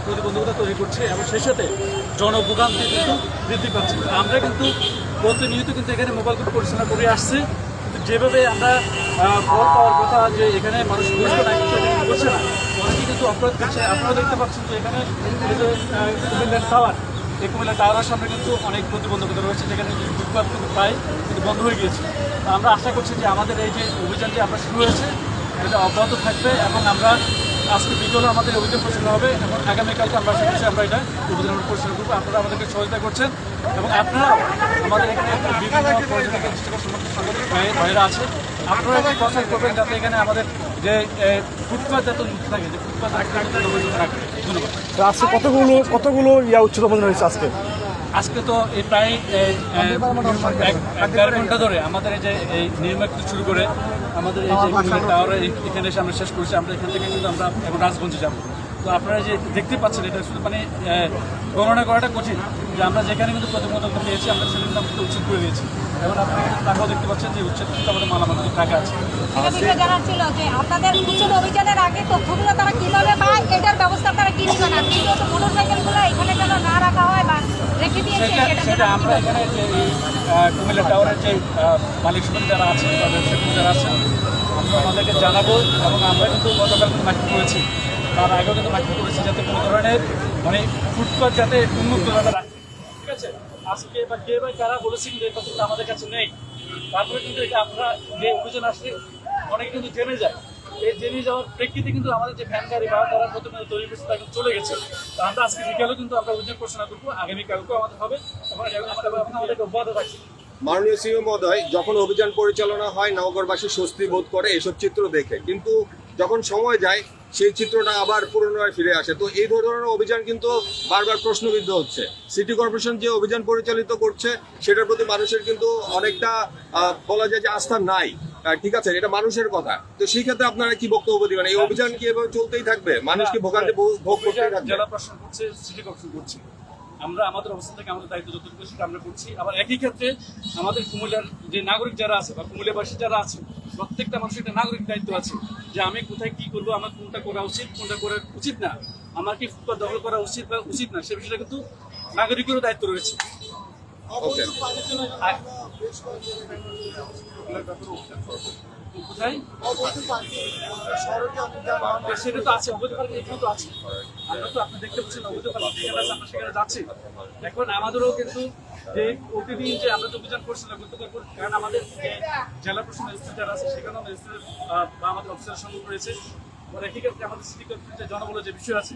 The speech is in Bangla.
প্রতিবন্ধকতা তৈরি করছে এবং সেই সাথে জনভোগান্তি কিন্তু বৃদ্ধি পাচ্ছে। আমরা কিন্তু প্রতিনিয়ত কিন্তু এখানে মোবাইল কোর্ট পরিচালনা করে আসছি, কিন্তু যেভাবে আমরা ফল পাওয়ার কথা যে এখানে মানুষ বুঝবে না, কিন্তু এটা করছে না, অনেকে কিন্তু অপরাধ করছে। আপনারা দেখতে পাচ্ছেন যে এখানে কুমিল্লার টাওয়ার, এই কুমিল্লা টাওয়ারের সামনে কিন্তু অনেক প্রতিবন্ধকতা রয়েছে, যেখানে ফুটপাত কিন্তু প্রায় কিন্তু বন্ধ হয়ে গিয়েছে। তো আমরা আশা করছি যে আমাদের এই যে অভিযান যে আমরা শুরু হয়েছে এটা অব্যাহত থাকবে এবং আমরা আজকে বিকেলে আমাদের অভিযান পরিচালনা হবে এবং আগামীকালকে আমরা আশা করছি আমরা এটা অভিযান পরিচালনা করবো। আপনারা আমাদেরকে সহযোগিতা করছেন এবং আপনারাও আমাদের এখানে বিভিন্ন পর্যটক দৃষ্টিকোণ সম্পর্কে সাংবাদিক ভাইয়েরা আছে, আপনারা একটি প্রচার করবেন যাতে এখানে আমাদের যে ফুটপাত যাতে মুক্ত থাকে, যে ফুটপাত থাকে। ধন্যবাদ। আজকে কতগুলো উচ্ছেদ হয়েছে আজকে তো এই প্রায় 1.5 ঘন্টা ধরে আমাদের এই যে এই নির্মাণ শুরু করে আমাদের এই যে টাওয়ার এখানে এসে আমরা শেষ করেছি। আমরা এখান থেকে কিন্তু আমরা এখন রাজগঞ্জে যাবো। তো আপনারা যে দেখতে পাচ্ছেন এটা শুধু মানে গণনা করাটা কঠিন, যে আমরা যেখানে কিন্তু প্রতিবন্ধকতা পেয়েছি আমরা সেখানে কিন্তু উচ্ছেদ করে দিয়েছি। এবং আপনারা কিন্তু টাকাও দেখতে পাচ্ছেন যে উচ্ছেদ কিন্তু আমাদের মালামাল টাকা আছে। জানার ছিল যে আপনাদের উচ্ছেদ অভিযানের আগে তথ্যগুলো তারা কিভাবে পায়, এটার ব্যবস্থা তারা কি নেবেন, আর দ্বিতীয়ত মোটরসাইকেলগুলো এখানে যেন না রাখা হয় বা রেখে দিয়েছে সেটা আমরা এখানে যে কুমিল্লা টাওয়ারের যে মালিক সমিতি যারা আছেন বা ব্যবসায়ী যারা আছেন আমরা আমাদেরকে জানাবো। এবং আমরা কিন্তু গতকাল কিন্তু মাইকিং করেছি, তার আগেও কিন্তু মাইকিং করেছি যাতে কোনো ধরনের মানে ফুটপাত যাতে উন্মুক্তভাবে রাখে। ঠিক আছে, আজকে বা কে বা কারা বলেছে কিন্তু এই তথ্যটা আমাদের কাছে নেই। তারপরে কিন্তু এটা আমরা যে অভিযান আসলে অনেকে কিন্তু জেনে যায়, এই জেনে যাওয়ার প্রেক্ষিতে কিন্তু আমাদের যে ভ্যান গাড়ি বা তারা প্রতিনিয়ত তৈরি করছে তা কিন্তু চলে গেছে। তো আমরা আজকে বিকেলেও কিন্তু আমরা অভিযান ঘোষণা করবো, আগামীকালকেও আমাদের হবে এবং আমাদেরকে অব্যাহত থাকছে। মাননীয় সিও মহোদয়, যখন অভিযান পরিচালনা হয় নগরবাসী স্বস্তি বোধ করে এসব চিত্র দেখে, কিন্তু যখন সময় যায় সেই চিত্রটা আবার পুনরায় ফিরে আসে। তো এই ধরনের অভিযান কিন্তু বারবার প্রশ্নবিদ্ধ হচ্ছে। সিটি কর্পোরেশন যে অভিযান পরিচালিত করছে সেটার প্রতি মানুষের কিন্তু অনেকটা বলা যায় যে আস্থা নাই। ঠিক আছে, এটা মানুষের কথা। তো সেই ক্ষেত্রে আপনারা কি বক্তব্য দিবেন? এই অভিযান কি এভাবে চলতেই থাকবে? মানুষ কি ভোগান্তি ভোগ করতেই থাকবে? জেলা প্রশাসন করছে, সিটি কর্পোরেশন করছে, আমরা আমাদের অবস্থান থেকে আমাদের দায়িত্ব যতটুকু সেটা আমরা করছি। আবার একই ক্ষেত্রে আমাদের কুমিল্লার যে নাগরিক যারা আছে বা কুমিল্লাবাসী যারা আছে, প্রত্যেকটা মানুষের একটা নাগরিক দায়িত্ব আছে যে আমি কোথায় কি করবো, আমার কোনটা করা উচিত, কোনটা করা উচিত না, আমার কি ফুটপাত দখল করা উচিত বা উচিত না, সে বিষয়টা কিন্তু নাগরিকেরও দায়িত্ব রয়েছে। ওকে, কোথায় সেটা তো আছে, অবৈধ পার্ক এখানে তো আছে। আমরা তো আপনি দেখতে পাচ্ছেন অবৈধ পার্ক যেখানে আছে আমরা সেখানে যাচ্ছি। এখন আমাদেরও কিন্তু যে প্রতিদিন যে আমরা তো অভিযান পরিচালনা করতে পারবো, কারণ আমাদের যে জেলা প্রশাসনের যারা আছে সেখানেও বা আমাদের অফিসারের সঙ্গে রয়েছে। একই ক্ষেত্রে আমাদের সিটি কর্পোরেশনের জনবলের যে বিষয় আছে